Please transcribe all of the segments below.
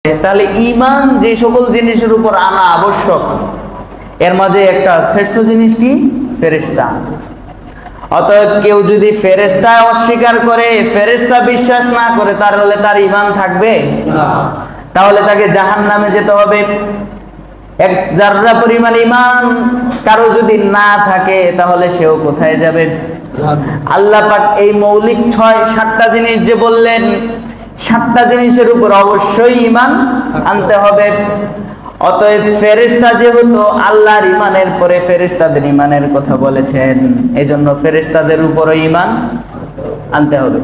তাহলে ঈমান যে সকল জিনিসের উপর আনা আবশ্যক, এর মাঝে একটা শ্রেষ্ঠ জিনিস কি? ফেরেশতা। অতএব কেউ যদি ফেরেশতা অস্বীকার করে, ফেরেশতা বিশ্বাস না করে, তাহলে তার ঈমান থাকবে না। তাহলে তাকে জাহান্নামে যেতে হবে। এক যাররা পরিমাণ ঈমান কারো যদি না থাকে, তাহলে সেও কোথায় যাবে? আল্লাহ পাক এই মৌলিক 7টা জিনিস যে বললেন, 7টা জিনিসের উপর অবশ্যই ঈমান আনতে হবে। অতএব ফেরেশতা যেহেতু আল্লাহর ঈমানের পরে ফেরেশতাদের ঈমানের কথা বলেছেন, এজন্য ফেরেশতাদের উপরও ঈমান আনতে হবে।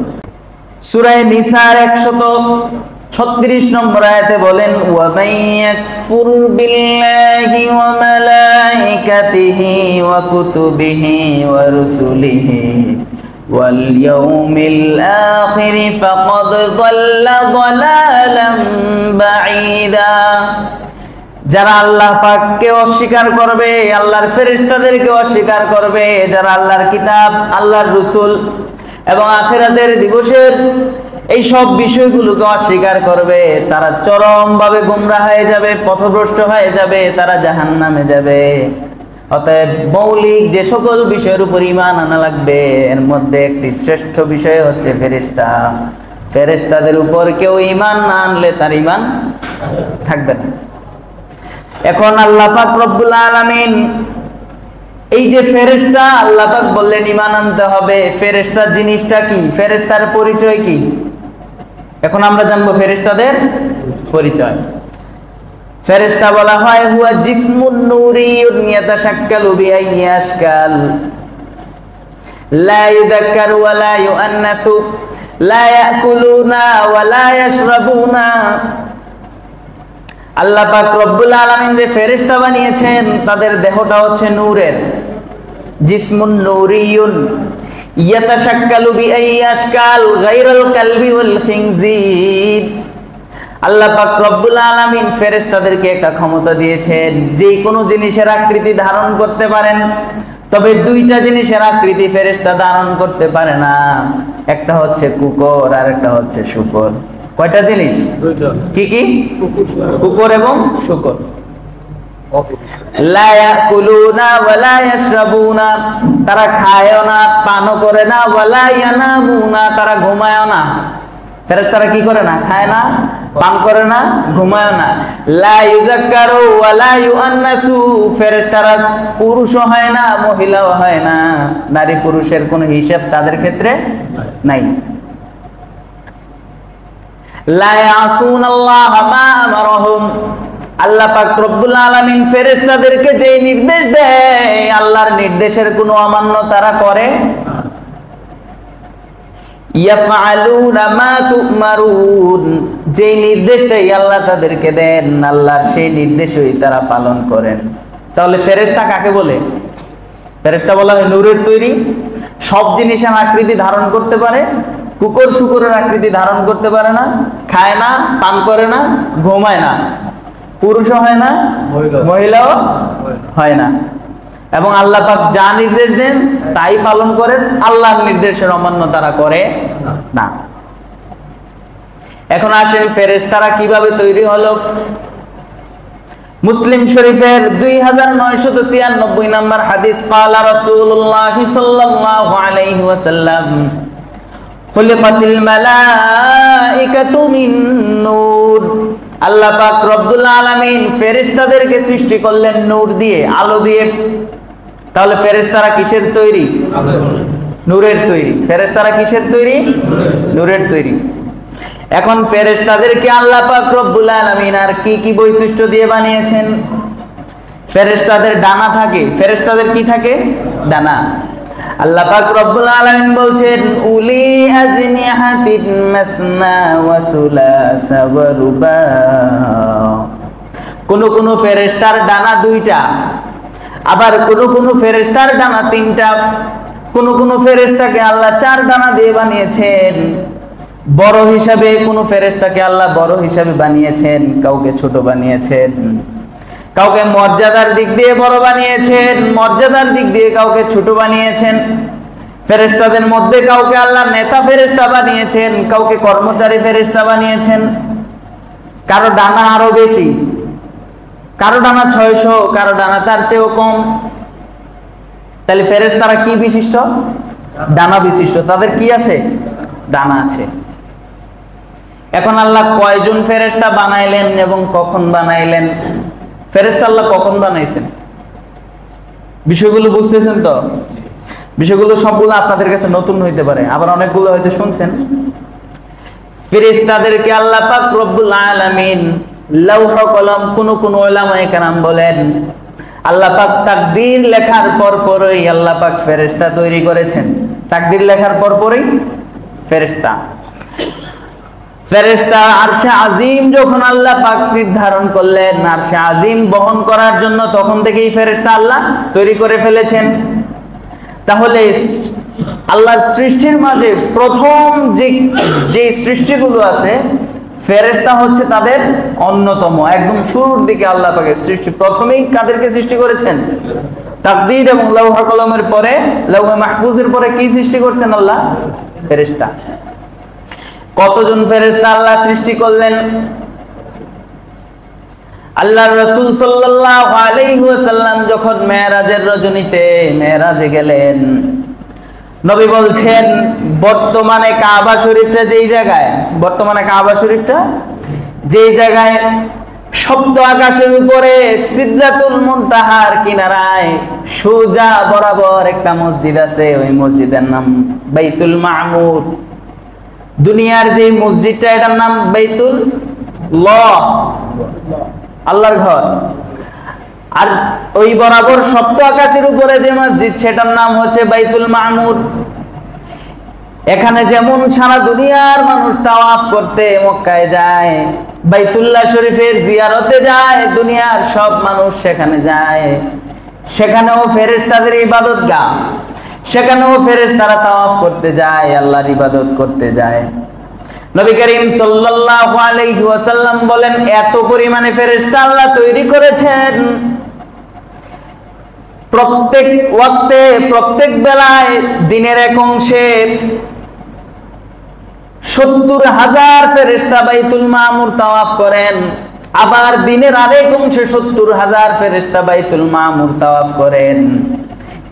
সূরা নিসার 136 নম্বর আয়াতে বলেন, ওয়া মান ইয়াকফুর বিল্লাহি ওয়া মালাইকাতিহি ওয়া কুতুবিহি ওয়া রুসুলিহি ওয়াল ইয়াউমিল আখির ফাকাদ যাল্লা যালালাম বাঈদা। যারা আল্লাহ পাককে অস্বীকার করবে, আল্লাহর ফেরেশতাদেরকে অস্বীকার করবে, যারা আল্লাহর কিতাব, আল্লাহর রাসূল এবং আখিরাতের দিবসের এই সব বিষয়গুলোকে অস্বীকার করবে, তারা চরমভাবে গোমরাহ হয়ে যাবে, পথভ্রষ্ট হয়ে যাবে, তারা জাহান্নামে যাবে। অতএব মৌলিক যে সকল বিষয়ের উপর ঈমান আনা লাগবে, এর মধ্যে একটি শ্রেষ্ঠ বিষয় হচ্ছে ফেরেশতা। ফেরেশতাদের উপর কেউ ঈমান না আনলে তার ঈমান থাকবে না। এখন আল্লাহ পাক রব্বুল আলামিন এই যে ফেরেশতা, আল্লাহ পাক বললেন ঈমান আনতে হবে। ফেরেশতা জিনিসটা কি? ফেরেশতার পরিচয় কি? এখন আমরা জানবো ফেরেশতাদের পরিচয়। ফেরেশতা বলা হয় হুয়া জিসমুন নূরিয়্যুন ইয়াতাশাক্কালু বিআইয়ি আশকাল লা ইউযাক্কারু ওয়া লা ইউআন্নাসু লা ইয়াকুলুনা ওয়া লা ইয়াশরাবুনা। আল্লাহ পাক রব্বুল আলামিন যে ফেরেশতা বানিয়েছেন, তাদের দেহটা হচ্ছে নূরের, জিসমুন নূরিয়্যুন ইয়াতাশাক্কালু বিআইয়ি আশকাল গায়রাল কালবি ওয়াল খিনজির। আল্লাহ পাক রব্বুল আলামিন ফেরেশতাদেরকে একটা ক্ষমতা দিয়েছেন, যে কোনো জিনিসের আকৃতি ধারণ করতে পারেন। তবে 2টা জিনিসের আকৃতি ফেরেশতা ধারণ করতে পারে না, একটা হচ্ছে কুকুর আর একটা হচ্ছে শূকর। কয়টা জিনিস? 2টা। কি কি? কুকুর এবং শূকর। লা ইয়াকুলুনা ওয়া লা ইয়াশরাবুনা, তারা খায়ও না, পানও করে না। ওয়া লা ইয়ানামুনা, তারা ঘুমায়ও না। ফেরেশতারা কি করে না? খায় না, পান করে না, ঘুমায় না। লা ইউযাক্কারু ওয়া লা ইউআন্নাসু, ফেরেশতারা পুরুষও হয় না, মহিলাও হয় না। নারী পুরুষের কোনো হিসাব তাদের ক্ষেত্রে নাই। লা ইয়াসুনাল্লাহা মা আমারহুম, আল্লাহ পাক রব্বুল আলামিন ফেরেশতাদেরকে যে নির্দেশ দেয়, আল্লাহর নির্দেশের কোনো অমান্য তারা করে না। ইয়াফআলুনা মা তুমারুন, যে নির্দেশটাই আল্লাহ তাদেরকে দেন, আল্লাহর সেই নির্দেশই তারা পালন করেন। তাহলে ফেরেশতা কাকে বলে? ফেরেশতা বলা হয় নূরের তৈরি, সব জিনিসের আকৃতি ধারণ করতে পারে। কুকুর শুকুরের আকৃতি ধারণ করতে পারে না, খায় না, পান করে না, ঘুমায় না, পুরুষও হয় না, মহিলাও হয় না। এবং আল্লাহ পাক যা নির্দেশ দেন তাই পালন করেন, আল্লাহর নির্দেশের অমান্য তারা করে না। এখন আসেন ফেরেশতারা কিভাবে তৈরি হলো। মুসলিম শরীফের 2996 নম্বর হাদিস, ক্বালা রাসূলুল্লাহ সাল্লাল্লাহু আলাইহি ওয়াসাল্লাম খুলিকাতিল মালাইকাতু মিন নূর। আল্লাহ পাক রব্বুল আলামিন ফেরেশতাদেরকে সৃষ্টি করলেন নূর দিয়ে, আলো দিয়ে। তাহলে ফেরেশতারা কিসের তৈরি? নূরের তৈরি। ফেরেশতারা কিসের তৈরি? নূরের তৈরি। এখন ফেরেশতাদেরকে আল্লাহ পাক রব্বুল আলামিন আর কি কি বৈশিষ্ট্য দিয়ে বানিয়েছেন? ফেরেশতাদের ডানা থাকে। ফেরেশতাদের কি থাকে? ডানা। আল্লাহ পাক রব্বুল আলামিন বলছেন, উলি আজনিহাতিন মাসনা ওয়া সুলাসা ওয়া রুবা। কোন ফেরেশতার ডানা 2টা, আবার কোন ফেরেশতার ডানা 3টা। কোন ফেরেশতাকে আল্লাহ 4 ডানা দিয়ে বানিয়েছেন। বড় হিসাবে কোন ফেরেশতাকে আল্লাহ বড় হিসাবে বানিয়েছেন, কাউকে ছোট বানিয়েছেন। কাউকে মর্যাদার দিক দিয়ে বড় বানিয়েছেন, মর্যাদার দিক দিয়ে কাউকে ছোট বানিয়েছেন। ফেরেশতাদের মধ্যে কাউকে আল্লাহ নেতা ফেরেশতা বানিয়েছেন, কাউকে কর্মচারী ফেরেশতা বানিয়েছেন। কারো ডানা আরো বেশি, কারো ডানা 600, কারো ডানা তার চেয়েও কম। তাহলে ফেরেশতারা কি বিশিষ্ট? ডানা বিশিষ্ট। তাদের কি আছে? ডানা আছে। এখন আল্লাহ কয়জন ফেরেশতা বানাইলেন এবং কখন বানাইলেন? ফেরেশতা আল্লাহ কখন বানাইছেন? বিষয়গুলো বুঝতেছেন তো? বিষয়গুলো সবগুলো আপনাদের কাছে নতুন হইতে পারে, আবার অনেকগুলো হয়তো শুনছেন। ফেরেশতাদেরকে আল্লাহ পাক রব্বুল আলামিন লৌহ কলম, কোন উলামায়ে কেরাম বলেন আল্লাহ পাক তাকদীর লেখার পরপরই আল্লাহ পাক ফেরেশতা তৈরি করেছেন। তাকদীর লেখার পরপরই ফেরেশতা। ফেরেশতা আরশে আজিম যখন আল্লাহ পাক নির্ধারণ করলেন আরশে আজিম বহন করার জন্য, তখন থেকেই ফেরেশতা আল্লাহ তৈরি করে ফেলেছেন। তাহলে আল্লাহর সৃষ্টির মাঝে প্রথম যে সৃষ্টিগুলো আছে, ফেরেশতা হচ্ছে তাদের অন্যতম। একদম শুরুর দিকে আল্লাহ পাকের সৃষ্টি প্রথমেই কাদেরকে সৃষ্টি করেছেন? তাকদীর এবং লৌহ কলমের পরে, লৌহ মাহফুজের পরে কি সৃষ্টি করছেন আল্লাহ? ফেরেশতা। কতজন ফেরেশতা আল্লাহ সৃষ্টি করলেন? আল্লাহর রাসূল সাল্লাল্লাহু আলাইহি ওয়াসাল্লাম যখন মেরাজের রজনীতে মেরাজে গেলেন, নবী বলছেন বর্তমানে কাবা শরীফটা যেই জায়গায় সপ্ত আকাশের উপরে সিদরাতুল মুনতাহার কিনারায় সোজা বরাবর একটা মসজিদ আছে, ওই মসজিদের নাম বাইতুল মামুর। দুনিয়ার যে মসজিদটা, এটার নাম বাইতুল্লাহ, আল্লাহর ঘর। আর ওই বরাবর সপ্ত আকাশের উপরে যে মসজিদ, সেটার নাম হচ্ছে বাইতুল মামুর। এখানে যেমন সারা দুনিয়ার মানুষ তাওয়াফ করতে মক্কায় যায়, বাইতুল্লাহ শরীফের জিয়ারতে যায়, দুনিয়ার সব মানুষ সেখানে যায়। সেখানেও ফেরেশতাদের ইবাদতগাহ, সেখানেও ফেরেশতারা তাওয়াফ করতে যায়, আল্লাহর ইবাদত করতে যায়। নবী করিম সাল্লাল্লাহু আলাইহি ওয়াসাল্লাম বলেন এত পরিমাণে ফেরেশতা আল্লাহ তৈরি করেছেন, প্রত্যেক ওয়াক্তে, প্রত্যেক বেলায়, দিনের এক অংশে 70,000 ফেরেশতা বাইতুল মামুর তাওয়াফ করেন। আবার দিনের আরেক অংশে 70,000 ফেরেশতা বাইতুল মামুর তাওয়াফ করেন।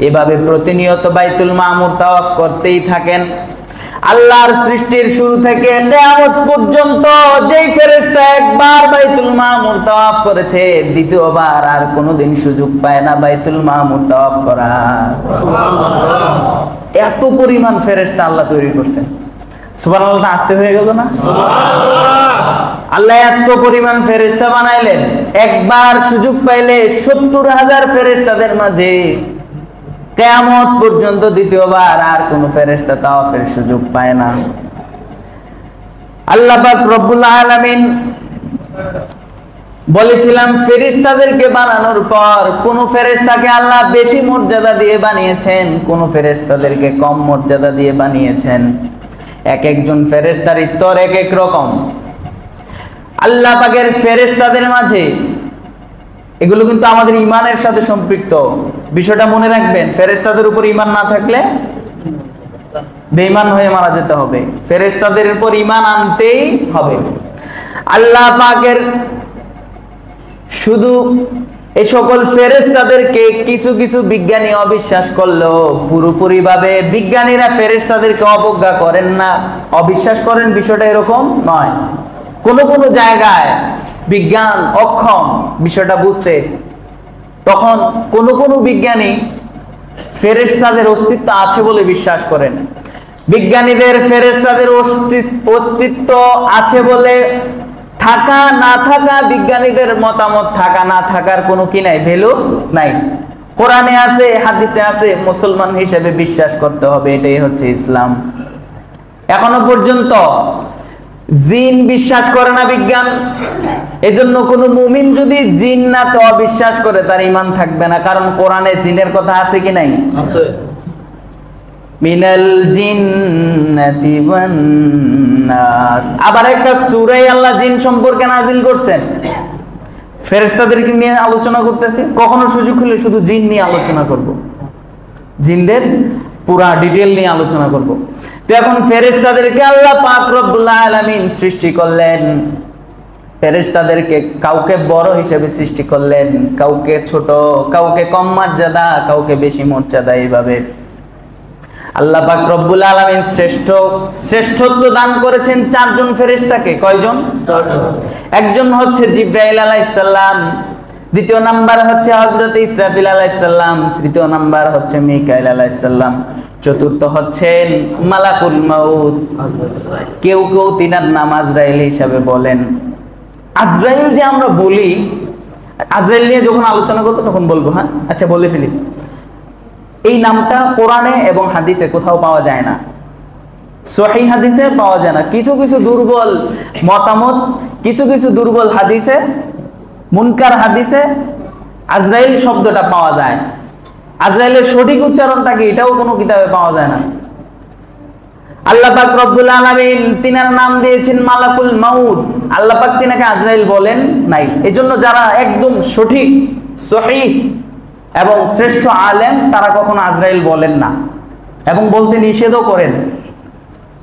এভাবে প্রতিনিয়ত বাইতুল মামুর তাওয়াফ করতেই থাকেন। আল্লাহর সৃষ্টির শুরু থেকে কিয়ামত পর্যন্ত যেই ফেরেশতা একবার বাইতুল মামুর তাওয়াফ করেছে, দ্বিতীয়বার আর কোনোদিন সুযোগ পায় না বাইতুল মামুর তাওয়াফ করার। সুবহানাল্লাহ! এত পরিমাণ ফেরেশতা আল্লাহ তৈরি করছেন। সুবহানাল্লাহ! আসতে হয়ে গেল না? সুবহানাল্লাহ! আল্লাহ এত পরিমাণ ফেরেশতা বানাইলেন, একবার সুযোগ পাইলে 70,000 ফেরেশতাদের মাঝে কিয়ামত পর্যন্ত দ্বিতীয়বার আর কোন ফেরেশতা তাওয়াফের সুযোগ পায় না। আল্লাহ পাক রব্বুল আলামিন বলেছিলাম ফেরেশতাদেরকে বানানোর পর কোন ফেরেশতাকে আল্লাহ বেশি মর্যাদা দিয়ে বানিয়েছেন, কোন ফেরেশতাদেরকে কম মর্যাদা দিয়ে বানিয়েছেন। এক একজন ফেরেশতার স্তর এক এক রকম। আল্লাহ পাকের ফেরেশতাদের মাঝে, এগুলো কিন্তু আমাদের ঈমানের সাথে সম্পৃক্ত, বিষয়টা মনে রাখবেন। ফেরেশতাদের উপর ঈমান না থাকলে বেঈমান হয়ে মারা যেতে হবে, ফেরেশতাদের উপর ঈমান আনতেই হবে। আল্লাহ পাকের শুধু এই সকল ফেরেশতাদেরকে কিছু কিছু বিজ্ঞানী অবিশ্বাস করলেও পুরোপুরি ভাবে বিজ্ঞানীরা ফেরেশতাদেরকে অবজ্ঞা করেন না, অবিশ্বাস করেন, বিষয়টা এরকম নয়। কোন কোন জায়গায় বিজ্ঞান অক্ষম বিষয়টা বুঝতে, তখন কোন কোন বিজ্ঞানী ফেরেশতাদের অস্তিত্ব আছে বলে বিশ্বাস করেন। বিজ্ঞানীদের ফেরেশতাদের অস্তিত্ব আছে বলে থাকা না থাকা, বিজ্ঞানীদের মতামত থাকা না থাকার কোনো কি নাই, ভ্যালু নাই। কোরআনে আছে, হাদিসে আছে, মুসলমান হিসেবে বিশ্বাস করতে হবে, এটাই হচ্ছে ইসলাম। এখনো পর্যন্ত জিন বিশ্বাস করে না বিজ্ঞান। এজন্য কোন মুমিন যদি জিন না তো অবিশ্বাস করে, তার ঈমান থাকবে না। কারণ কোরআনে জিনের কথা আছে কি নাই? আছে। মিনাল জিন্নাতি ওয়ান নাস। আবার একটা সূরা আল্লাহ জিন সম্পর্কে নাযিল করছেন, ফেরেশতাদেরকে নিয়ে আলোচনা করতেছে। কখনো সুযোগ হলে শুধু জিন নিয়ে আলোচনা করব, জিনদের পুরা ডিটেইল নিয়ে আলোচনা করব। তো এখন ফেরেশতাদেরকে আল্লাহ পাক রব্বুল আলামিন সৃষ্টি করলেন। ফেরেশতাদেরকে কাউকে বড় হিসেবে সৃষ্টি করলেন, কাউকে ছোট, কাউকে কম মর্যাদা, কাউকে বেশি মর্যাদা। এইভাবে আল্লাহ পাক রব্বুল আলামিন শ্রেষ্ঠত্ব দান করেছেন চারজন ফেরেশতাকে। কয়জন? একজন হচ্ছে জিবরাইল আলাইহিস সালাম, দ্বিতীয় নাম্বার হচ্ছে হযরত ইসরাফিল আলাইহিস সালাম, তৃতীয় নাম্বার হচ্ছে মিকাইল আলাইহিস সালাম, চতুর্থ হচ্ছেন মালাকুল মাউত। কেউ কেউ তিনার নাম আজরাইল হিসাবে বলেন। আজরাইল যে আমরা বলি, আজরাইল নিয়ে যখন আলোচনা করবো তখন বলবো। হ্যাঁ, আচ্ছা বলে ফেলি, এই নামটা কোরআনে এবং হাদিসে কোথাও পাওয়া যায় না, সহিহ হাদিসে পাওয়া যায় না। কিছু কিছু দুর্বল মতামত, কিছু কিছু দুর্বল হাদিসে, মুনকার হাদিসে আজরাইল শব্দটা পাওয়া যায়। আজরাইলের সঠিক উচ্চারণটা কি এটাও কোনো কিতাবে পাওয়া যায় না। আল্লাহ পাক রব্বুল আলামিন তিনার নাম দিয়েছেন মালাকুল মাউত। আল্লাহ পাক তিনাকে আজরাইল বলেন নাই। এজন্য যারা একদম সঠিক, সহিহ এবং শ্রেষ্ঠ আলেম তারা কখনো আজরাইল বলেন না এবং বলতে নিষেধও করেন।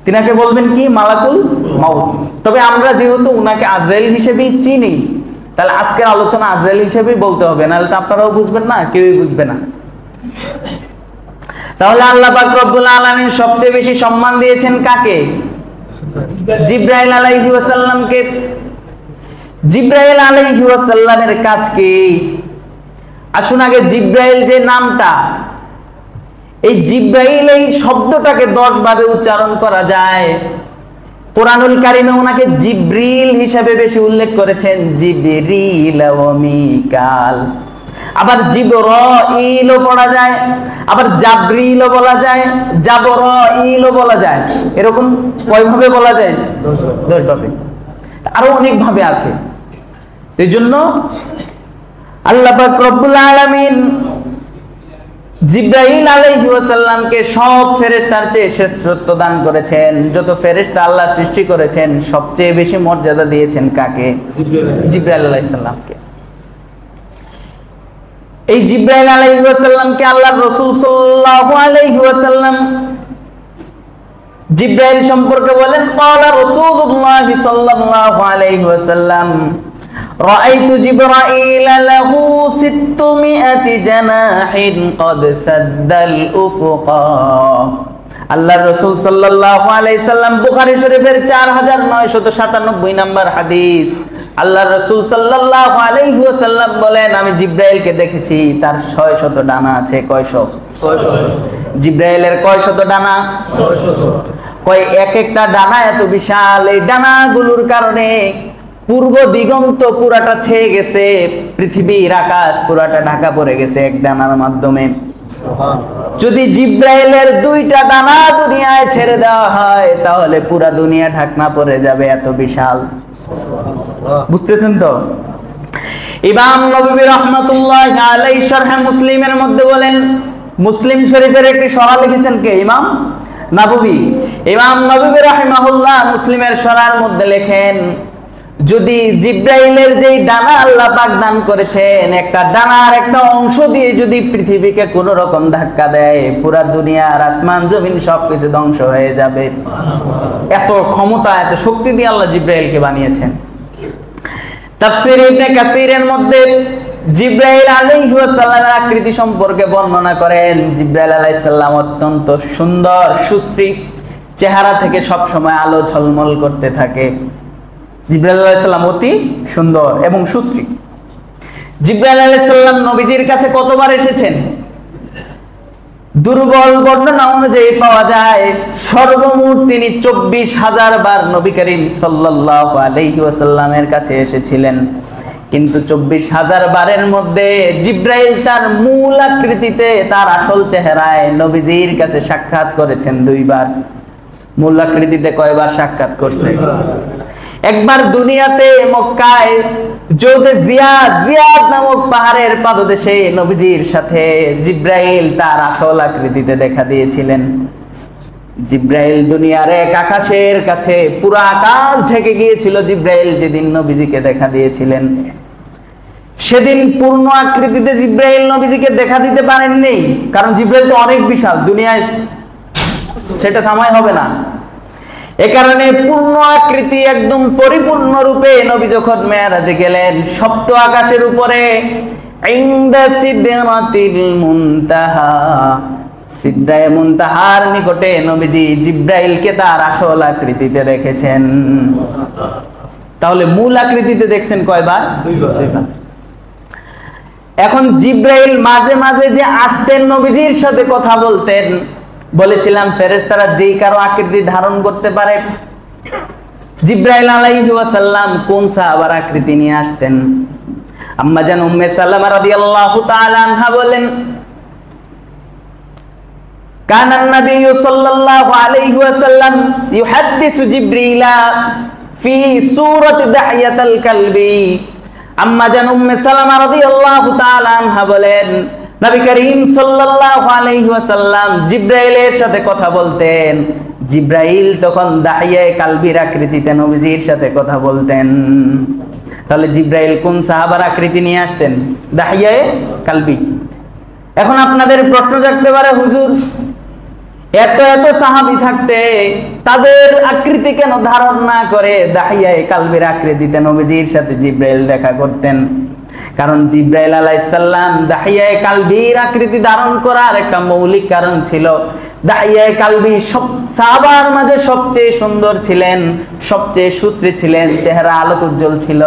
তিনাকে বলবেন কি? মালাকুল মাউত। তবে আমরা যেহেতু উনাকে আজরাইল হিসেবেই চিনি, তাহলে আজকের আলোচনা আজরাইল হিসেবেই বলতে হবে, নাহলে তো আপনারাও বুঝবেন না, কেউই বুঝবে না। তাহলে আল্লাহ পাক রব্বুল আলামিন সবচেয়ে বেশি সম্মান দিয়েছেন কাকে? জিবরাইল আলাইহি ওয়াসাল্লামকে। জিবরাইল আলাইহি ওয়াসাল্লামের কাজ কি? আসুন আগে জিবরাইল যে নামটা, এই জিবরাইল এই শব্দটাকে 10 ভাবে উচ্চারণ করা যায়। কোরআনুল কারিমে ওনাকে জিবরিল হিসেবে বেশি উল্লেখ করেছেন, জিবরিল ওয়া মিকাল। আবার জিবরাইলও পড়া যায়, আবার জাবরিলও বলা যায়, জাবরাইলও বলা যায়। এরকম কয় ভাবে বলা যায়? 10 ভাবে। আরো অনেক ভাবে আছে। এই জন্য আল্লাহ পাক রব্বুল আলামিন জিবরাইল আলাইহি ওয়াসাল্লামকে সব ফেরেশতার চেয়ে শ্রেষ্ঠত্ব দান করেছেন। যত ফেরেশতা আল্লাহ সৃষ্টি করেছেন সবচেয়ে বেশি মর্যাদা দিয়েছেন কাকে? জিবরাইল আলাইহিস সালামকে। এই জিবরাইল আলাইহি ওয়াসাল্লামকে আল্লাহর রাসূল সাল্লাল্লাহু আলাইহি ওয়াসাল্লাম জিবরাইল সম্পর্কে বলেন, ক্বালা রাসূলুল্লাহ সাল্লাল্লাহু আলাইহি ওয়াসাল্লাম রাআইতু জিবরাইল লাহু 600 জানাহিন ক্বাদ সাদ্দাল উফুকা। আল্লাহর রাসূল সাল্লাল্লাহু আলাইহি সাল্লাম, বুখারী শরীফের 4997 নম্বর হাদিস। আল্লাহর রাসূল সাল্লাল্লাহু আলাইহি ওয়াসাল্লাম বলেন, আমি জিবরাইলকে দেখেছি, তার 600 ডানা আছে। কয়শো? 600। জিবরাইলের কয়শত ডানা? 600। কয় এক একটা ডানা এত বিশাল, এই ডানাগুলোর কারণে পূর্ব দিগন্ত পুরাটা ছেয়ে গেছে, পৃথিবীর আকাশ পুরাটা ঢাকা পড়ে গেছে এক ডানার মাধ্যমে। যদি জিবরাইলের 2টা ডানা দুনিয়ায় ছেড়ে দেওয়া হয় তাহলে পুরা দুনিয়া ঢাকনা পড়ে যাবে, এত বিশাল। বুঝতেছেন তো? ইমাম নববী রাহমাতুল্লাহি আলাইহি শারহ মুসলিমের মধ্যে বলেন, মুসলিম শরীফের একটি শরহ লিখেছেন কে? ইমাম নববী। ইমাম নববী রাহিমাহুল্লাহ মুসলিমের শরহের মধ্যে লেখেন, যদি জিবরাইলের যেই ডানা আল্লাহ পাক দান করেছেন, একটা ডানার একটা অংশ দিয়ে যদি পৃথিবীকে কোন রকম ধাক্কা দেয়, পুরা দুনিয়ার আসমান জমিন সবকিছু ধ্বংস হয়ে যাবে। এত ক্ষমতা, এত শক্তি দিয়ে আল্লাহ জিবরাইলকে বানিয়েছেন। তাফসীর ইবনে কাসিরের মধ্যে জিবরাইল আলাইহিস সালামের আকৃতি সম্পর্কে বর্ণনা করেন, জিবরাইল আলাইহিস সালাম অত্যন্ত সুন্দর, সুশ্রী, চেহারা থেকে সব সময় আলো ঝলমল করতে থাকে। জিবরাইল আলাইহিস সালাম অতি সুন্দর এবং সুশ্রী। জিবরাইল আলাইহিস সালাম নবীজির কাছে কতবার এসেছেন? দুর্বল বর্ণনা অনুযায়ী পাওয়া যায় সর্বমোট তিনি 24,000 বার নবী করিম সাল্লাল্লাহু আলাইহি ওয়াসাল্লামের কাছে এসেছিলেন। কিন্তু 24,000 বারের মধ্যে জিবরাইল তার মূল আকৃতিতে, তার আসল চেহারায় নবীজির কাছে সাক্ষাৎ করেছেন 2 বার। মূল আকৃতিতে কয়বার সাক্ষাৎ করছে? একবার দুনিয়াতে মক্কায় যৌদে জিয়াদ নামক পাহাড়ের পাদদেশে নবীজির সাথে জিবরাইল তার আসল আকৃতিতে দেখা দিয়েছিলেন। জিবরাইল দুনিয়ার এক আকাশের কাছে, পুরো আকাশ ঢেকে গিয়েছিল জিবরাইল যেদিন নবীজিকে দেখা দিয়েছিলেন। সেদিন পূর্ণ আকৃতিতে জিবরাইল নবীজিকে দেখা দিতে পারেননি, কারণ জিবরাইল তো অনেক বিশাল, দুনিয়ায় সেটা সময় হবে না। এ কারণে পূর্ণ আকৃতি একদম পরিপূর্ণ রূপে নবী যখন মেরাজে গেলেন, সপ্ত আকাশের উপরে ইনদা সিদরাতিল মুনতাহা, সিদরায়ে মুনতাহার নিকটে নবীজি জিব্রাইলকে তার আসল আকৃতিতে দেখেছেন। তাহলে মূল আকৃতিতে দেখছেন কয়বার? দুইবার। এখন জিব্রাইল মাঝে মাঝে যে আসতেন নবীজির সাথে কথা বলতেন, বলেছিলাম ফেরেশতারা যেই কারো আকৃতি ধারণ করতে পারে। জিব্রাইল আলাইহি ওয়াসাল্লাম কোন সাহাবার আকৃতি নিয়ে আসতেন? আম্মা জান উম্মে সালামা রাদিয়াল্লাহু তাআলা আনহা বলেন, কানা নবী সাল্লাল্লাহু আলাইহি ওয়াসাল্লাম ইউহাদ্দিসু জিবরিলা ফি সূরাতি দাহিয়াতাল কালবি। আম্মা জান উম্মে সালামা রাদিয়াল্লাহু তাআলা আনহা বলেন, নবী করিম সাল্লাল্লাহু আলাইহি ওয়াসাল্লাম জিব্রাইলের সাথে কথা বলতেন। জিব্রাইল তখন দাহিয়ায়ে কালবির আকৃতিতে নবীজির সাথে কথা বলতেন। তাহলে জিব্রাইল কোন সাহাবার আকৃতি নিয়ে আসতেন? দাহিয়ায়ে কালবি। এখন আপনাদের প্রশ্ন জাগতে পারে, হুজুর এত এত সাহাবী থাকতে তাদের আকৃতি কেন ধারণ না করে দাহিয়ায়ে কালবির আকৃতিতে নবীজির সাথে জিব্রাইল দেখা করতেন? কারণ জিব্রাইল আলাইহিস সালাম দাহিয়ায়ে কালবির আকৃতি ধারণ করার একটা মৌলিক কারণ ছিল, দাহিয়ায়ে কালবি সব সাহাবার মাঝে সবচেয়ে সুন্দর ছিলেন, সবচেয়ে সুশ্রী ছিলেন, চেহারা আলোক উজ্জ্বল ছিল।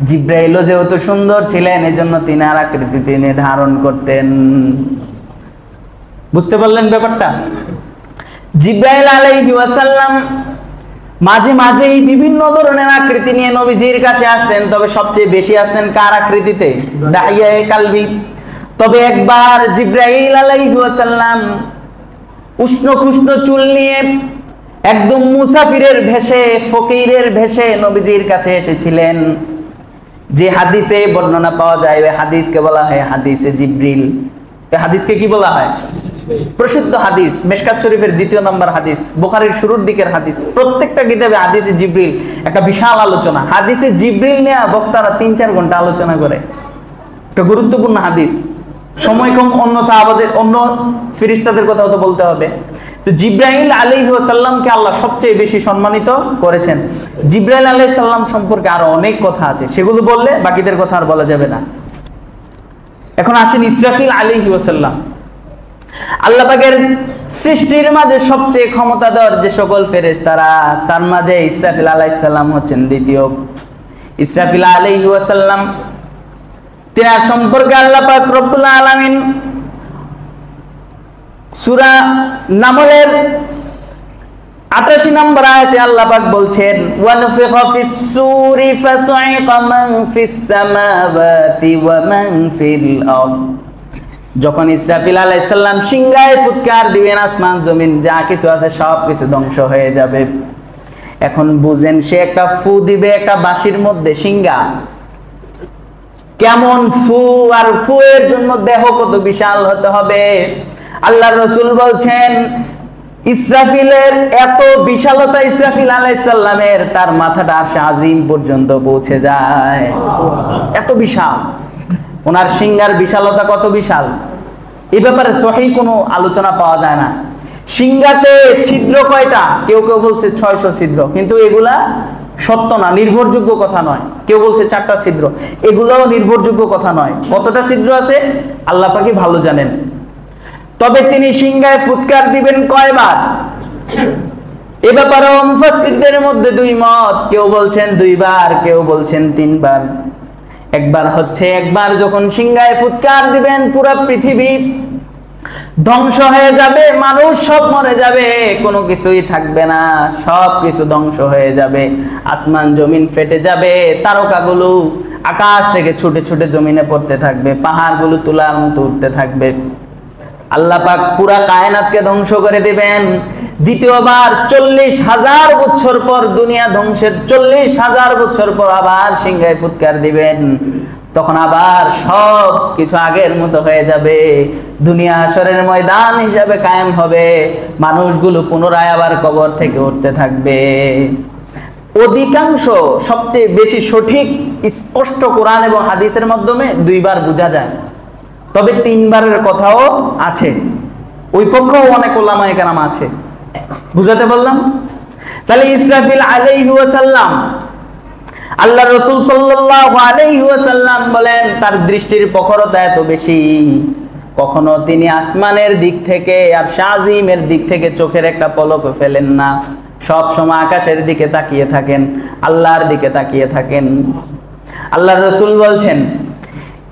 জিব্রাইলও যেহেতু সুন্দর ছিলেন, এজন্য তিনার আকৃতি তিনি ধারণ করতেন। বুঝতে পারলেন ব্যাপারটা? জিব্রাইল আলাইহি ওয়াসাল্লাম মাঝে মাঝেই বিভিন্ন ধরনের আকৃতি নিয়ে নবীজির কাছে আসতেন, তবে সবচেয়ে বেশি আসতেন কার আকৃতিতে? দাহিয়ায়ে কালবি। তবে একবার জিব্রাইল আলাইহি ওয়াসাল্লাম উষ্ণ খুষ্ণ চুল নিয়ে একদম মুসাফিরের ভেষে, ফকিরের ভেষে নবীজির কাছে এসেছিলেন। যে হাদিসে বর্ণনা পাওয়া যায় ওই হাদিসকে বলা হয় হাদিসে জিব্রিল। এই হাদিসকে কি বলা হয়? প্রসিদ্ধ হাদিস, মিশকাত শরীফের 2 নম্বর হাদিস, বুখারীর শুরুর দিকের হাদিস। প্রত্যেকটা কিতাবে হাদিসে জিব্রিল একটা বিশাল আলোচনা। হাদিসে জিব্রিল নিয়ে বক্তারা 3-4 ঘন্টা আলোচনা করে। একটা গুরুত্বপূর্ণ হাদিস, সময় কম, অন্য সাহাবাদের অন্য ফেরেশতাদের কথাও তো বলতে হবে। তো জিব্রাইল আলাইহিস সালামকে আল্লাহ সবচেয়ে বেশি সম্মানিত করেছেন। জিব্রাইল আলাইহিস সালাম সম্পর্কে আরো অনেক কথা আছে, সেগুলো বললে বাকিদের কথা আর বলা যাবে না। এখন আসেন ইসরাফিল আলাইহিস সালাম। আল্লাহ পাকের সৃষ্টির মাঝে সবচেয়ে ক্ষমতাধর যে সকল ফেরেশতারা, তার মাঝে ইসরাফিল আলাইহিস সালাম হচ্ছেন দ্বিতীয়। ইসরাফিল আলাইহিস সালাম তিনার সম্পর্কে আল্লাহ পাক রব্বুল আলামিন সূরা নামলের 88 নম্বর আয়াতে আল্লাহ পাক বলছেন, ওয়া নুফিখা ফিস সূরি ফাসঈকা মান ফিস সামাওয়াতি ওয়া মান ফিল আরদ। যখন ইসরাফিল আলাইহিস সালাম সিংহায় ফুৎকার দিবেন, আসমান জমিন যা কিছু আছে সব কিছু ধ্বংস হয়ে যাবে। এখন বুঝেন, সে একটা ফু দিবে একটা বাঁশির মধ্যে, সিংহা কেমন ফু, আর ফু এর জন্য দেহ কত বিশাল হতে হবে। আল্লাহর রাসূল বলছেন ইসরাফিলের এত বিশালতা, ইসরাফিল আলাইহিস সালামের তার মাথাটা আরশে আজিম পর্যন্ত পৌঁছে যায়, এত বিশাল। ওনার সিংহার বিশালতা কত বিশাল, এই ব্যাপারে সহিহ কোনো আলোচনা পাওয়া যায় না। সিংহাতে ছিদ্র কয়টা? কেউ কেউ বলছে 600 ছিদ্র, কিন্তু এগুলা সত্য না, নির্ভরযোগ্য কথা নয়। কেউ বলছে 4টা ছিদ্র, এগুলাও নির্ভরযোগ্য কথা নয়। কতটা ছিদ্র আছে আল্লাহ পাকই ভালো জানেন। তবে তিনি সিংহায় ফুৎকার দিবেন কয়বার, এ ব্যাপারে মুফাসসিরদের মধ্যে 2 মত। কেউ বলছেন 2 বার, কেউ বলছেন 3 বার। একবার যখন সিংহায় ফুৎকার দিবেন পুরো পৃথিবী ধ্বংস হয়ে যাবে, মানুষ সব মরে যাবে, কোনো কিছুই থাকবে না, সব কিছু ধ্বংস হয়ে যাবে, আসমান জমিন ফেটে যাবে, তারকাগুলো আকাশ থেকে ছুটে ছুটে জমিনে পড়তে থাকবে, পাহাড়গুলো তুলার মতো উঠতে থাকবে। আল্লাহ পাক পুরা কায়নাতকে ধ্বংস করে দিবেন। দ্বিতীয়বার 40,000 বছর পর, দুনিয়া ধ্বংসের 40,000 বছর পর আবার সিংহায় ফুৎকার দিবেন। তখন আবার সব কিছু আগের মতো হয়ে যাবে, দুনিয়া হাশরের ময়দান হিসাবে কায়েম হবে, মানুষগুলো পুনরায় আবার কবর থেকে উঠতে থাকবে। অধিকাংশ সবচেয়ে বেশি সঠিক স্পষ্ট কোরআন এবং হাদিসের মাধ্যমে 2 বার বোঝা যায়, তবে 3 বারের কথাও আছে, ওই পক্ষেও অনেক উলামায়ে কেরাম আছে। বুঝাতে বললাম? তাহলে ইসরাফিল আলাইহি ওয়াসাল্লাম, আল্লাহ রাসূল সাল্লাল্লাহু আলাইহি ওয়াসাল্লাম বলেন তার দৃষ্টির প্রখরতা এত বেশি, কখনো তিনি আসমানের দিক থেকে আর শাজিমের দিক থেকে চোখের একটা পলক ফেলেন না, সব সময় আকাশের দিকে তাকিয়ে থাকেন, আল্লাহর দিকে তাকিয়ে থাকেন। আল্লাহর রাসূল বলছেন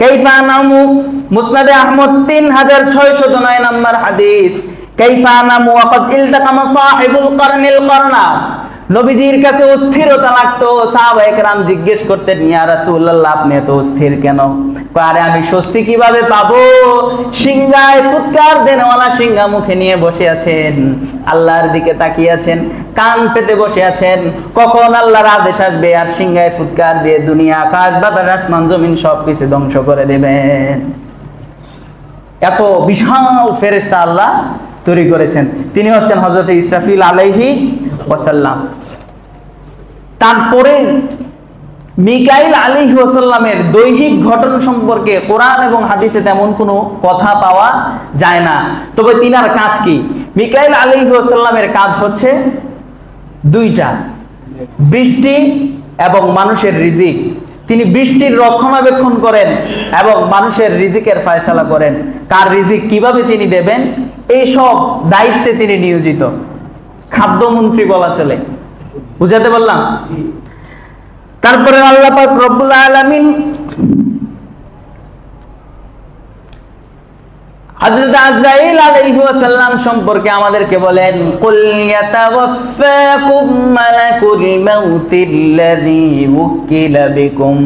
কাইফা নামু, মুসনাদে আহমদ 3609 নম্বর হাদিস, কাইফা নামু ওয়াকাদ ইলতাকামা সাহিবুল কারনিল কারনা। নবীজির কাছে অস্থিরতা লাগতো, সাহাবায়ে কেরাম জিজ্ঞেস করতেন ইয়া রাসূলুল্লাহ আপনি এত অস্থির কেন? আরে আমি স্বস্তি কিভাবে পাবো? সিংহায় ফুৎকার দেনওয়ালা সিংহা মুখে নিয়ে বসে আছেন, আল্লাহর দিকে তাকিয়ে আছেন, কান পেতে বসে আছেন, কখন আল্লাহর আদেশ আসবে আর সিংহায় ফুৎকার দিয়ে দুনিয়া আকাশ বাতাস আসমান জমিন সবকিছু ধ্বংস করে দেবেন। এত বিশাল ফেরেশতা আল্লাহ তৈরি করেছেন। তিনি হচ্ছেন হযরত ইসরাফিল আলাইহি ওয়াসাল্লাম। তারপরে মিকাইল আলাইহি ওয়াসাল্লামের দৈহিক গঠন সম্পর্কে কোরআন এবং হাদিসে তেমন কোনো কথা পাওয়া যায় না, তবে তিনার কাজ কি? মিকাইল আলাইহি ওয়াসাল্লামের কাজ হচ্ছে দুইটা, বৃষ্টি এবং মানুষের রিজিক। তিনি বৃষ্টির রক্ষণাবেক্ষণ করেন এবং মানুষের রিজিকের ফয়সালা করেন, কার রিজিক কিভাবে তিনি দেবেন এই সব দায়িত্বে তিনি নিয়োজিত। খাদ্যমন্ত্রী বলা চলে, বুঝাতে বললাম? তারপরে আল্লাহ পাক রব্বুল আলামিন হযরত আজরাইল আলাইহি ওয়াসাল্লাম সম্পর্কে আমাদেরকে বলেন কুল ইয়াতাওয়াফাকুম মালাকুল মাউতিল্লাযী উকিলা বিকুম।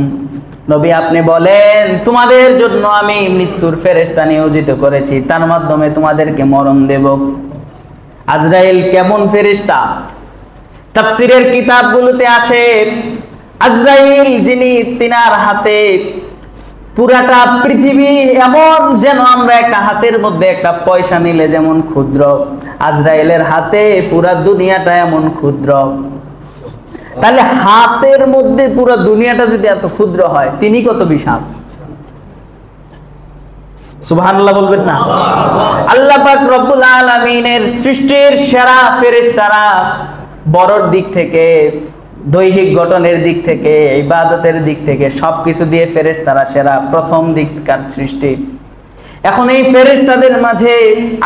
নবী আপনি বলেন তোমাদের জন্য আমি মৃত্যুর ফেরেশতা নিয়োজিত করেছি, তার মাধ্যমে তোমাদেরকে মরণ দেব। আজরাইল কেমন ফেরেশতা? তাফসীরের কিতাবগুলোতে আসে আজরাইল যিনি, তিনার হাতে পুরাটা পৃথিবী এমন যেন আমরা একটা হাতের মধ্যে একটা পয়সা নিলে যেমন ক্ষুদ্র, আজরাইলের হাতে পুরা দুনিয়াটা এমন ক্ষুদ্র। তাহলে হাতের মধ্যে পুরো দুনিয়াটা যদি এত ক্ষুদ্র হয়, তিনি কত বিশাল! সুবহানাল্লাহ বলবেন না? আল্লাহ পাক রব্বুল আলামিনের সৃষ্টির সেরা ফেরেশতারা বড়র দিক থেকে, দৈহিক গঠনের দিক থেকে, ইবাদতের দিক থেকে সবকিছু দিয়ে ফেরেশতারা সেরা, প্রথম দিককার সৃষ্টি। এখন এই ফেরেশতাদের মাঝে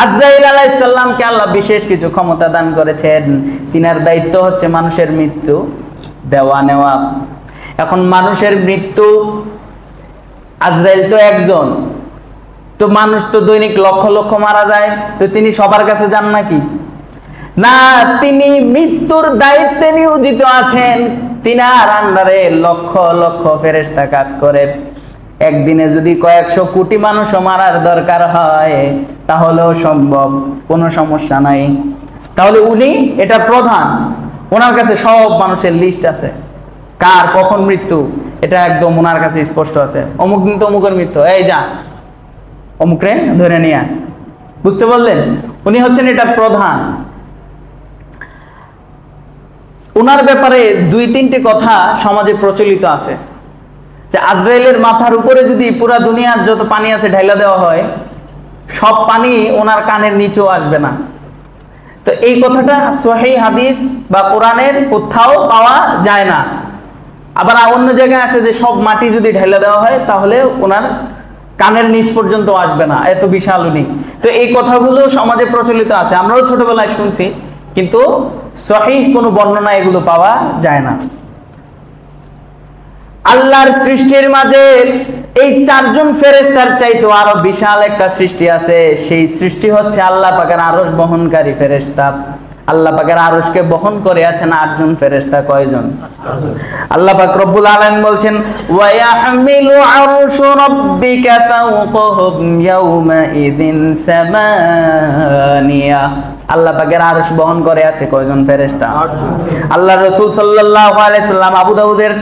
আজরাইল আলাইহিস সালামকে আল্লাহ বিশেষ কিছু ক্ষমতা দান করেছেন। তিনার দায়িত্ব হচ্ছে মানুষের মৃত্যু দেওয়া নেওয়া। এখন মানুষের মৃত্যু, আজরাইল তো একজন, তো মানুষ তো দৈনিক লক্ষ লক্ষ মারা যায়, তো তিনি সবার কাছে যান নাকি? না, তিনি মৃত্যুর দায়িত্বে নিয়োজিত আছেন। তিনার আন্ডারে লক্ষ লক্ষ ফেরেশতা কাজ করে। একদিনে যদি কয়েকশো কোটি মানুষও মারার দরকার হয় তাহলেও সম্ভব, কোনো সমস্যা নাই। তাহলে উনি এটা প্রধান, ওনার কাছে সব মানুষের লিস্ট আছে, কার কখন মৃত্যু এটা একদম ওনার কাছে স্পষ্ট আছে। অমুক দিন তো অমুকের মৃত্যু, এই যা অমুকরে ধরে নিয়ে, বুঝতে পারলেন? উনি হচ্ছেন এটা প্রধান। ওনার ব্যাপারে দুই তিনটে কথা সমাজে প্রচলিত আছে যে আজরাইলের মাথার উপরে যদি পুরা দুনিয়ার যত পানি আছে ঢাইলা দেওয়া হয়, সব পানি ওনার কানের নিচেও আসবে না। তো এই কথাটা সহিহ হাদিস বা কোরআনের কোথাও পাওয়া যায় না। আবার অন্য জায়গায় আছে যে সব মাটি যদি ঢাইলা দেওয়া হয় তাহলে ওনার কানের নিচ পর্যন্ত আসবে না, এত বিশাল উনি। তো এই কথাগুলো সমাজে প্রচলিত আছে, আমরাও ছোটবেলায় শুনছি, কিন্তু সহিহ কোনো বর্ণনা এগুলো পাওয়া যায় না। আল্লাহর সৃষ্টির মাঝে এই চারজন ফেরেশতার চাইতো আরো বিশাল একটা সৃষ্টি আছে। সেই সৃষ্টি হচ্ছে আল্লাহ পাকের আরশ বহনকারী ফেরেশতা। আল্লাহ পাকের আরশকে বহন করে আছেন 8 জন ফেরেশতা। কয়জন? আল্লাহ পাক রব্বুল আলামিন বলছেন ওয়া ইয়াহমিলু আরশু রাব্বিকা ফাওকাহুম ইয়াওমা ইযিন সামানিয়া। আল্লাহ পাকের আরশ বহন করে আছে কয়জন ফেরেশতা? 8 জন। আল্লাহর রাসূল সাল্লাল্লাহু আলাইহি সাল্লাম আবু দাউদের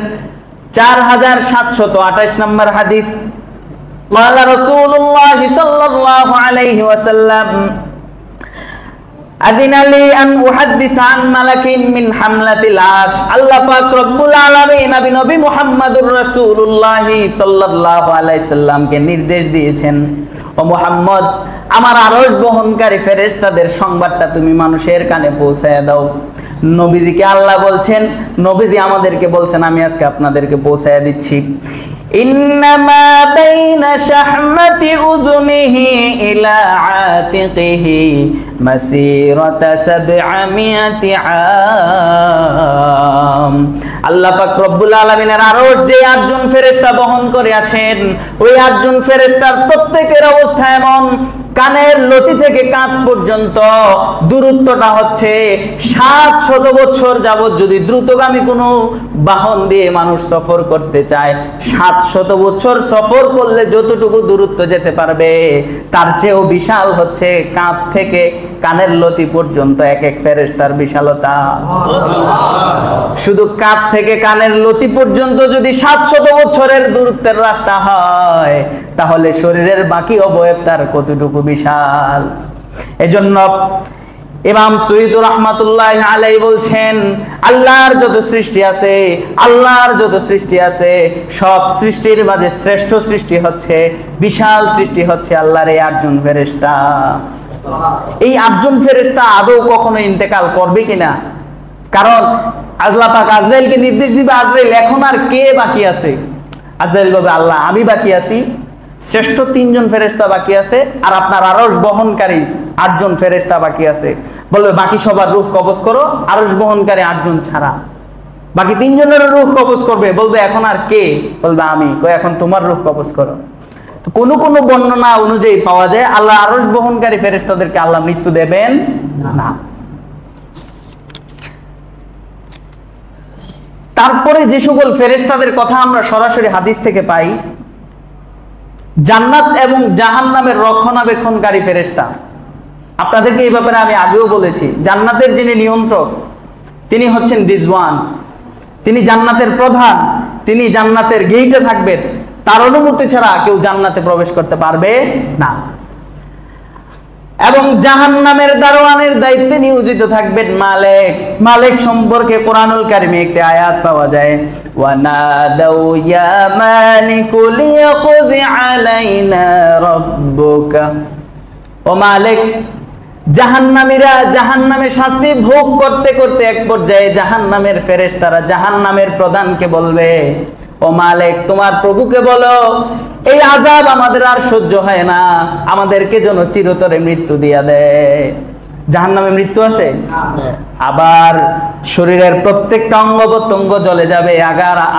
4728 নম্বর হাদিস, ক্বালা রাসূলুল্লাহ সাল্লাল্লাহু আলাইহি ওয়াসাল্লাম আদিনালি আন উহাদ্দিস আন মালাকিন মিন হামলাতিল আরশ। আল্লাহ পাক রব্বুল আলামিন নবী মুহাম্মদুর রাসূলুল্লাহ সাল্লাল্লাহু আলাইহি সাল্লামকে নির্দেশ দিয়েছেন, ও মুহাম্মদ, আমার আরশ বহনকারী ফেরেশতাদের সংবাদটা তুমি মানুষের কানে পৌঁছায় দাও। নবীজিকে আল্লাহ বলছেন, নবীজি আমাদেরকে বলছেন, আমি আজকে আপনাদেরকে পৌঁছায় দিচ্ছি। ইন্নামা বাইনা শাহমাতি উযুনিহি ইলা আতিকিহি মাসিরাতা 700 আম। আল্লাহ পাক রব্বুল আলামিনের আরশ যে 8 জন ফেরেশতা বহন করে আছেন, ওই 8 জন ফেরেশতার প্রত্যেকের অবস্থা এমন, কানের লতি থেকে কাঁধ পর্যন্ত দূরত্বটা হচ্ছে 700 বছর যাবত। যদি দ্রুতগামী কোনো বাহন দিয়ে মানুষ সফর করতে চায়, 700 বছর সফর করলে যতটুকু দূরত্ব যেতে পারবে, তার চেয়েও বিশাল হচ্ছে কাঁধ থেকে কানের লতি পর্যন্ত এক এক ফেরেশতার বিশালতা। শুধু কাঁধ থেকে কানের লতি পর্যন্ত যদি 700 বছরের দূরত্বের রাস্তা হয়, তাহলে শরীরের বাকি অবয়ব তার কতটুকু বিশাল। এজন্য ইমাম সুয়ুতি রাহমাতুল্লাহ আলাইহি বলছেন, আল্লাহর যত সৃষ্টি আছে, আল্লাহর যত সৃষ্টি আছে, সব সৃষ্টির মাঝে শ্রেষ্ঠ সৃষ্টি হচ্ছে, বিশাল সৃষ্টি হচ্ছে আল্লাহর এই 8 জন ফেরেশতা। এই 8 জন ফেরেশতা আদৌ কখনো ইন্তেকাল করবে কিনা? কারণ আল্লাহ পাক আজরাইলকে নির্দেশ দিবে, আজরাইল এখন আর কে বাকি আছে? আজরাইল বলবে, আল্লাহ আমি বাকি আছি, শ্রেষ্ঠ 3 জন ফেরেশতা বাকি আছে, আর আপনার আরশ বহনকারী 8 জন ফেরেশতা বাকি আছে। বলবে বাকি সবার রূহ কবজ করো, আরশ বহনকারী 8 জন ছাড়া। বাকি 3 জনের রূহ কবজ করবে, বলবে এখন আর কে? বলবে আমি। এখন তোমার রূহ কবজ করো। তো কোন কোন বর্ণনা অনুযায়ী পাওয়া যায় আল্লাহ আরশ বহনকারী ফেরেশতাদেরকে আল্লাহ মৃত্যু দেবেন না। তারপরে যে সকল ফেরেশতাদের কথা আমরা সরাসরি হাদিস থেকে পাই, জান্নাত এবং জাহান্নামের রক্ষণাবেক্ষণকারী ফেরেশতা। আপনাদেরকে এই ব্যাপারে আমি আগেও বলেছি, জান্নাতের যিনি নিয়ন্ত্রক তিনি হচ্ছেন রিজওয়ান, তিনি জান্নাতের প্রধান, তিনি জান্নাতের গেইটে থাকবেন, তার অনুমতি ছাড়া কেউ জান্নাতে প্রবেশ করতে পারবে না। এবং জাহান্নামের দারোয়ানের দায়িত্বে নিয়োজিত থাকবেন মালিক। মালিক সম্পর্কে কোরআনুল কারিমে একটি আয়াত পাওয়া যায়, ওয়ানাদাউ ইয়া মালিকু লিয়াকযি আলাইনা রাব্বুকা। ও মালিক, জাহান্নামীরা জাহান্নামের শাস্তি ভোগ করতে করতে এক পর্যায়ে জাহান্নামের ফেরেশতারা জাহান্নামের প্রধানকে বলবে, ও মালিক, তোমার প্রভুকে বলো এই আযাব আমাদের আর সহ্য হয় না, আমাদেরকে যেন চিরতরে মৃত্যু দিয়া দেয়। জাহান্নামে মৃত্যু আছে? আবার শরীরের প্রত্যেকটা অঙ্গ প্রত্যঙ্গ জ্বলে যাবে,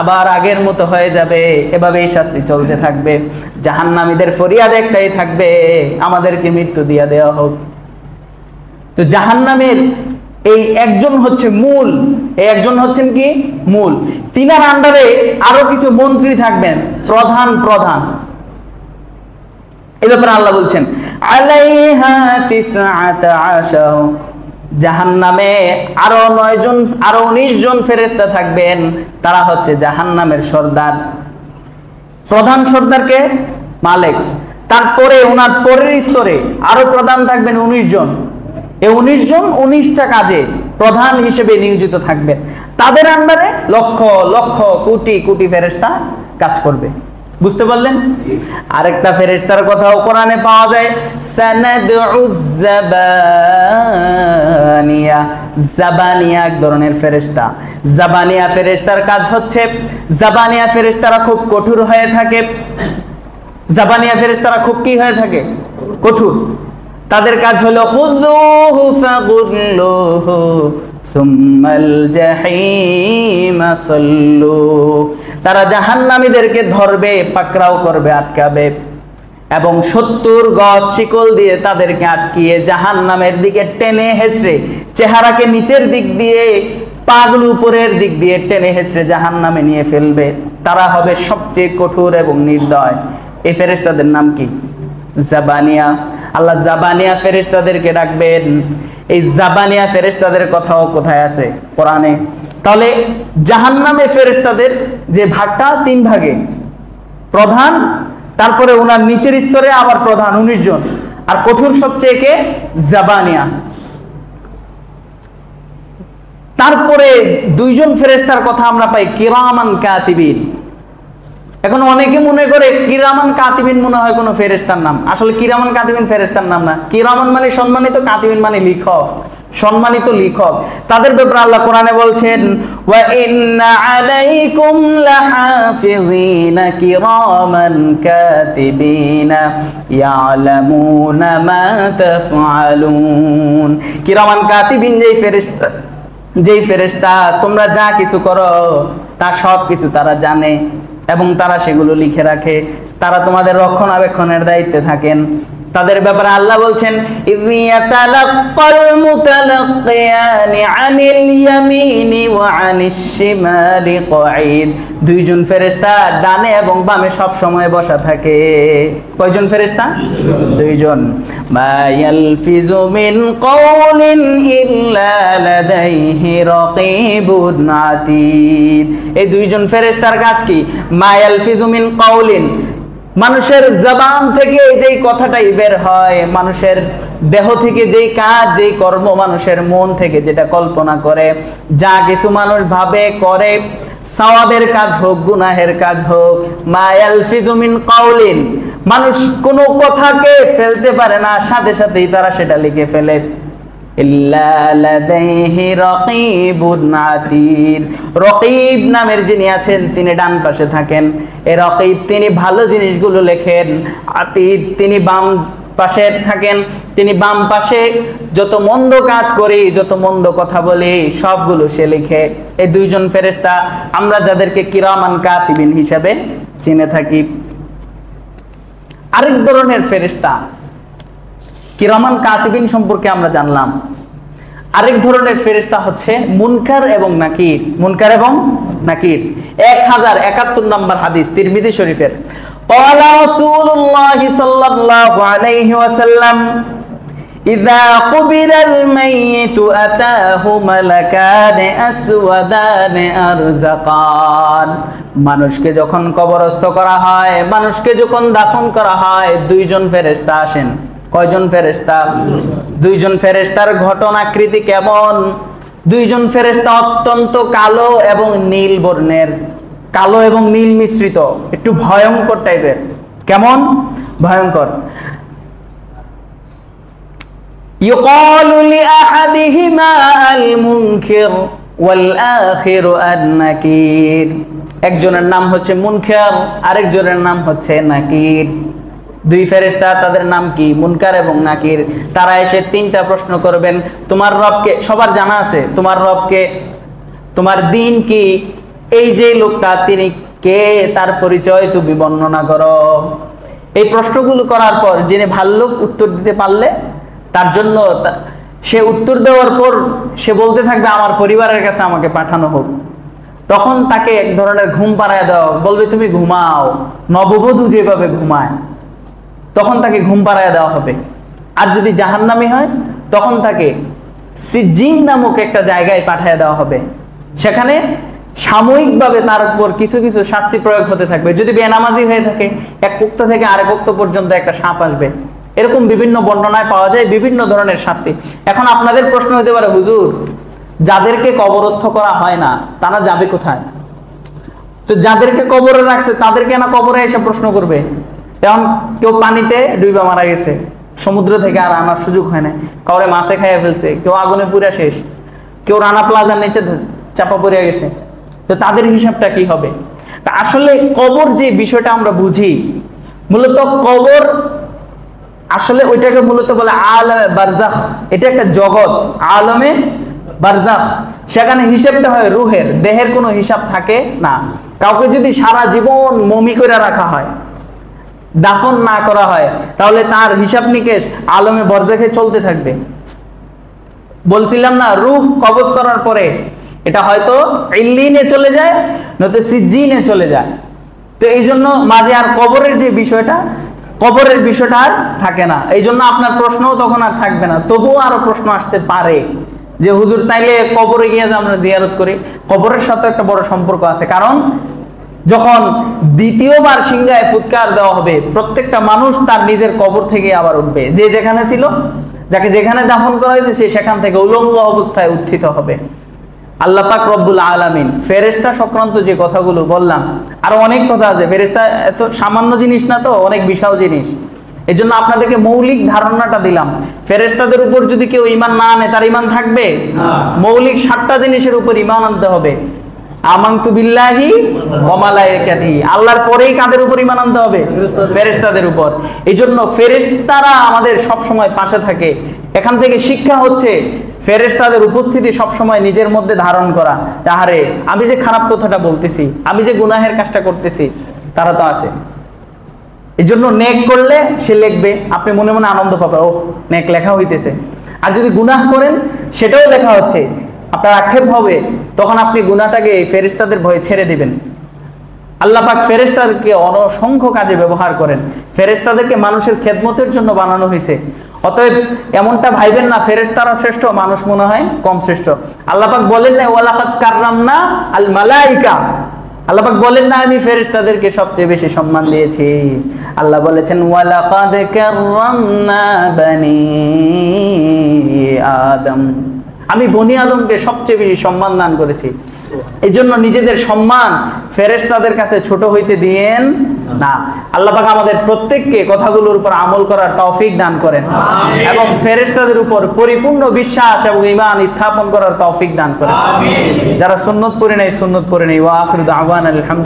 আবার আগের মতো হয়ে যাবে, এভাবে এই শাস্তি চলতে থাকবে। জাহান্নামীদের ফরিয়াদ একটাই থাকবে, আমাদেরকে মৃত্যু দিয়া দেওয়া হোক। তো জাহান্নামের এই একজন হচ্ছে মূল, এই একজন হচ্ছেন কি মূল। তিনার আন্ডারে আরো কিছু মন্ত্রী থাকবেন, প্রধান প্রধান। এই ব্যাপারে আল্লাহ বলছেন, আলাইহা 19, জাহান্নামে আরো 9 জন, আরো 19 জন ফেরেশতা থাকবেন, তারা হচ্ছে জাহান্নামের সর্দার। প্রধান সর্দারকে মালিক, তারপরে ওনার পরের স্তরে আরো প্রধান থাকবেন 19 জন। এই 19 জন 19টা কাজে প্রধান হিসেবে নিয়োজিত থাকবেন, তাদের আন্ডারে লক্ষ লক্ষ কোটি কোটি ফেরেশতা কাজ করবে। বুঝতে পারলেন? আরেকটা ফেরেশতার কথাও কোরআনে পাওয়া যায়, সানাদউজ জাবানিয়া। জাবানিয়া এক ধরনের ফেরেশতা। জাবানিয়া ফেরেশতার কাজ হচ্ছে, জাবানিয়া ফেরেশতারা খুব কঠোর হয়ে থাকে। জাবানিয়া ফেরেশতারা খুব কি হয়ে থাকে? কঠোর। তাদের কাজ হলো খুযুহু ফাগুল্লুহু সুম্মাল জাহিমা সাল্লু। তারা জাহান্নামীদেরকে ধরবে, পাকড়াও করবে, আটকাবে, এবং 70 গজ শিকল দিয়ে তাদেরকে আটকিয়ে জাহান্নামের দিকে টেনে হেঁচড়ে, চেহারাকে নিচের দিক দিয়ে, পাগুলো উপরের দিক দিয়ে টেনে হেঁচড়ে জাহান্নামে নিয়ে ফেলবে। তারা হবে সবচেয়ে কঠোর এবং নির্দয়। এই ফেরেশতাদের নাম কি? জাবানিয়া। আল্লাহ জাবানিয়া ফেরেশতাদেরকে ডাকবেন। এই জাবানিয়া ফেরেশতাদের কথাও কোথায় আছে? কোরআনে। তাহলে জাহান্নামে ফেরেশতাদের যে ভাগটা 3 ভাগে, প্রধান, তারপরে ওনার নিচের স্তরে আবার প্রধান 19 জন, আর কঠোর সবচেয়ে কে? জাবানিয়া। তারপরে দুইজন ফেরেশতার কথা আমরা পাই, কিরামান কাতিবিন। এখন অনেকে মনে করে কিরামান কাতিবিন মনে হয় কোনো ফেরেশতার নাম। আসলে কিরামান কাতিবিন ফেরেশতার নাম না। কিরামান মানে সম্মানিত, কাতিবিন মানে লিখক, সম্মানিত লিখক। তাদের ব্যাপারে আল্লাহ কোরআনে বলছেন, ওয়া ইন্না আলাইকুম লাহাফিজিনা কিরামান কাতিবিনা ইয়ালামুনা মা তাফআলুন। কিরামান কাতিবিন যেই ফেরেশতা তোমরা যা কিছু করো তা সব কিছু তারা জানে এবং তারা সেগুলো লিখে রাখে। তারা তোমাদের রক্ষণাবেক্ষণের দায়িত্বে থাকেন। তাদের ব্যাপারে আল্লাহ বলছেন, ইয়াতালাক্কাল মুতালাক্কিয়ানি আনিল ইয়ামিনি ওয়া আনিশ শিমালি কঈদ। দুইজন ফেরেশতা ডানে এবং বামে সব সময় বসা থাকে। কয়জন ফেরেশতা? দুইজন। মা ইয়ালফিজু মিন কাওলিন ইল্লা লাদাইহি রাকীবুন আতীদ। এই দুইজন ফেরেশতার কাজ কি? মা ইয়ালফিজু মিন কাওলিন, মানুষের জবান থেকে যেই কথাটাই বের হয়, মানুষের দেহ থেকে যেই কাজ, যেই কর্ম, মানুষের মন থেকে যেটা কল্পনা করে, যা কিছু মানুষ ভাবে করে, সওয়াবের কাজ হোক গুনাহের কাজ হোক, মা ইয়ালফিজু মিন কাওলিন, মানুষ কোনো কথাকে ফেলতে পারে না, সাথে সাথেই তারা সেটা লিখে ফেলে। ইল্লা লাদাইহি রাকীবুন আতীদ। রকিব নামের যিনি আছেন তিনি ডান পাশে থাকেন। এই রকিব তিনি ভালো জিনিসগুলো লেখেন। আতীদ তিনি বাম পাশে থাকেন। তিনি বাম পাশে যত মন্দ কাজ করি, যত মন্দ কথা বলি সবগুলো সে লিখে। এই দুইজন ফেরেশতা আমরা যাদেরকে কিরামান কাতিবিন হিসাবে চিনে থাকি। আরেক ধরনের ফেরেশতা কিরামান কাতিবিন সম্পর্কে আমরা জানলাম। আরেক ধরনের ফেরেশতা হচ্ছে মুনকার এবং নাকির। মুনকার এবং নাকির। 1071 নম্বর হাদিস তিরমিজি শরীফের। ক্বালা রাসূলুল্লাহ সাল্লাল্লাহু আলাইহি ওয়াসাল্লাম, ইযা কুবিরাল মাইয়িতু আতাহু মালাকান আসওয়াদান আরযাকান। মানুষকে যখন কবরস্থ করা হয়, মানুষকে যখন দাফন করা হয়, দুইজন ফেরেশতা আসেন। কয়জন ফেরেশতা? দুইজন ফেরেশতার ঘটনাকৃতি কেমন? দুইজন ফেরেশতা অত্যন্ত কালো এবং নীল বর্ণের, কালো এবং নীল মিশ্রিত, একটু ভয়ঙ্কর টাইপের। কেমন? ভয়ঙ্কর। ইউকালু লিআহাদিহিমা আল মুনকির ওয়াল আখিরু আন নাকির। একজনের নাম হচ্ছে মুনকির, আরেকজনের নাম হচ্ছে নাকির। দুই ফেরেশতা, তাদের নাম কি? মুনকার এবং নাকির। তারা এসে তিনটা প্রশ্ন করবেন। তোমার রবকে, সবার জানা আছে তোমার রবকে, তোমার দিন কি, এই যে লোকটা তিনি কে, তার পরিচয় তুমি বর্ণনা করো। এই প্রশ্নগুলো করার পর যিনি ভালো লোক উত্তর দিতে পারলে তার জন্য, সে উত্তর দেওয়ার পর সে বলতে থাকবে আমার পরিবারের কাছে আমাকে পাঠানো হোক। তখন তাকে এক ধরনের ঘুম পাড়ায় দেওয়া, বলবে তুমি ঘুমাও, নববধূ যেভাবে ঘুমায়, তখন তাকে ঘুম পাড়ায় দেওয়া হবে। আর যদি জাহান্নামী হয় তখন তাকে সিজ্জিন নামক একটা জায়গায় পাঠিয়ে দেওয়া হবে। সেখানে সাময়িকভাবে তার উপর কিছু কিছু শাস্তি প্রয়োগ হতে থাকবে। যদি বেনামাজি হয়ে থাকে, এক উক্ত থেকে আরেক উক্ত পর্যন্ত একটা সাপ আসবে। এরকম বিভিন্ন বর্ণনায় পাওয়া যায় বিভিন্ন ধরনের শাস্তি। এখন আপনাদের প্রশ্ন হতে পারে, হুজুর যাদেরকে কবরস্থ করা হয় না তারা যাবে কোথায়? তো যাদেরকে কবরে রাখছে তাদেরকে না কবরে এসে প্রশ্ন করবে। এখন কেউ পানিতে ডুইবা মারা গেছে, সমুদ্র থেকে আর আনার সুযোগ হয় না, কাউরে মাছে খাইয়া ফেলছে, কেউ আগুনে পুড়া শেষ, কেউ রানা প্লাজার নিচে চাপা পড়ে গেছে, তো তাদের হিসাবটা কি হবে? আসলে কবর যে বিষয়টা আমরা বুঝি, মূলত কবর আসলে ওইটাকে মূলত বলে আলমে বারজাখ। এটা একটা জগৎ, আলমে বারজাখ। সেখানে হিসাবটা হয় রুহের, দেহের কোনো হিসাব থাকে না। কাউকে যদি সারা জীবন মমি করে রাখা হয়, দাফন না করা হয়, তাহলে তার হিসাব নিকেশ আলমে বারজাখে চলতে থাকবে। বলছিলাম না, রূহ কবজ করার পরে এটা হয়তো ইল্লিনে চলে যায়, নয়তো সিজ্জিনে চলে যায়। তো এই জন্য মাঝে আর কবরের যে বিষয়টা, কবরের বিষয়টা আর থাকে না। এই জন্য আপনার প্রশ্নও তখন আর থাকবে না। তবুও আরো প্রশ্ন আসতে পারে যে হুজুর তাইলে কবরে গিয়ে যে আমরা জিয়ারত করি, কবরের সাথে একটা বড় সম্পর্ক আছে। কারণ যখন দ্বিতীয়বার সিংহায় ফুৎকার দেওয়া হবে, প্রত্যেকটা মানুষ তার নিজের কবর থেকে আবার উঠবে। যে যেখানে ছিল, যাকে যেখানে দাফন করা হয়েছে, সে সেখান থেকে উলঙ্গ অবস্থায় উত্থিত হবে। আল্লাহ পাক রব্বুল আলামিন ফেরেশতা সংক্রান্ত যে কথাগুলো বললাম, আরো অনেক কথা আছে। ফেরেশতা এত সামান্য জিনিস না, তো অনেক বিশাল জিনিস। এই জন্য আপনাদেরকে মৌলিক ধারণাটা দিলাম। ফেরেশতাদের উপর যদি কেউ ঈমান না আনে, তার ঈমান থাকবে? মৌলিক 7টা জিনিসের উপর ঈমান আনতে হবে। আমানতু বিল্লাহি ওয়া মালাইকাতিহি, আল্লাহর পরেই কাদের উপর ঈমান আনতে হবে? ফেরেশতাদের উপর। এই জন্য ফেরেশতারা আমাদের সব সময় পাশে থাকে। এখান থেকে শিক্ষা হচ্ছে ফেরেশতাদের উপস্থিতি সব সময় নিজের মধ্যে ধারণ করা। তাহারে আমি যে খারাপ কথাটা বলতেছি, আমি যে গুনাহের কাজটা করতেছি, তারা তো আছে। এই জন্য নেক করলে সে লিখবে, আপনি মনে মনে আনন্দ পাবেন, ও নেক লেখা হইতেছে। আর যদি গুনাহ করেন, সেটাও লেখা হচ্ছে, আপনার আক্ষেপ হবে, তখন আপনি গুনাহটাকে ফেরেশতাদের ভয়ে ছেড়ে দিবেন। আল্লাহ পাক ফেরেশতাদেরকে অসংখ্য কাজে ব্যবহার করেন। ফেরেশতাদেরকে মানুষের খেদমতের জন্য বানানো হয়েছে। অতএব এমনটা ভাইবেন না ফেরেশতারা শ্রেষ্ঠ, মানুষ মনে হয় কম শ্রেষ্ঠ। আল্লাহ পাক বলেন না ওয়ালাকাদ কাররামনা আল মালাইকা, আল্লাহ পাক বলেন না আমি ফেরেশতাদেরকে সবচেয়ে বেশি সম্মান দিয়েছি। আল্লাহ বলেছেন ওয়ালাকাদ কাররামনা বানি আদম, আমি বনি আদমকে সবচেয়ে বেশি সম্মান দান করেছি। এই জন্য নিজেদের সম্মান ফেরেশতাদের কাছে ছোট হইতে দিয়েন না। আল্লাহ পাক আমাদের প্রত্যেককে কথাগুলোর উপর আমল করার তৌফিক দান করেন এবং ফেরেশতাদের উপর পরিপূর্ণ বিশ্বাস এবং ঈমান স্থাপন করার তৌফিক দান করেন। যারা সুন্নত পড়ে নাই, সুন্নত পড়ে নেই। ওয়া আখিরু দাওয়ানা আলহামদুলিল্লাহ।